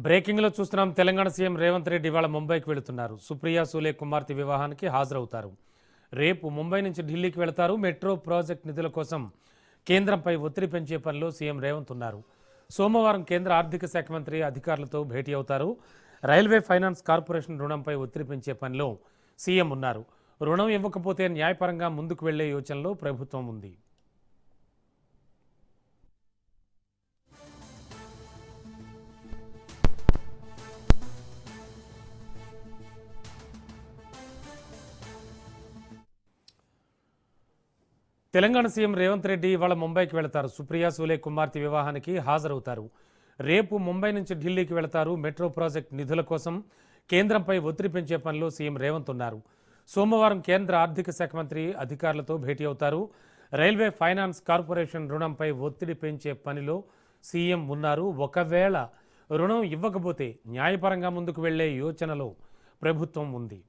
బ్రేకింగ్లో చూస్తున్నాం. తెలంగాణ సీఎం రేవంత్ రెడ్డి ఇవాళ ముంబైకి వెళుతున్నారు. సుప్రియా సూలే కుమార్తె వివాహానికి హాజరవుతారు. రేపు ముంబై నుంచి ఢిల్లీకి వెళతారు. మెట్రో ప్రాజెక్ట్ నిధుల కోసం కేంద్రంపై ఒత్తిడి పెంచే పనిలో సీఎం రేవంత్ ఉన్నారు. సోమవారం కేంద్ర ఆర్థిక శాఖ మంత్రి అధికారులతో భేటీ అవుతారు. రైల్వే ఫైనాన్స్ కార్పొరేషన్ రుణంపై ఒత్తిడి పెంచే పనిలో సీఎం ఉన్నారు. రుణం ఇవ్వకపోతే న్యాయపరంగా ముందుకు వెళ్లే యోచనలో ప్రభుత్వం ఉంది. తెలంగాణ సీఎం రేవంత్ రెడ్డి ఇవాళ ముంబైకి వెళతారు. సుప్రియా సూలే కుమార్తె వివాహానికి హాజరవుతారు. రేపు ముంబై నుంచి ఢిల్లీకి వెళతారు. మెట్రో ప్రాజెక్ట్ నిధుల కోసం కేంద్రంపై ఒత్తిడి పెంచే పనిలో సీఎం రేవంత్ ఉన్నారు. సోమవారం కేంద్ర ఆర్థిక శాఖ మంత్రి అధికారులతో భేటీ అవుతారు. రైల్వే ఫైనాన్స్ కార్పొరేషన్ రుణంపై ఒత్తిడి పెంచే పనిలో సీఎం ఉన్నారు. ఒకవేళ రుణం ఇవ్వకపోతే న్యాయపరంగా ముందుకు వెళ్లే యోచనలో ప్రభుత్వం ఉంది.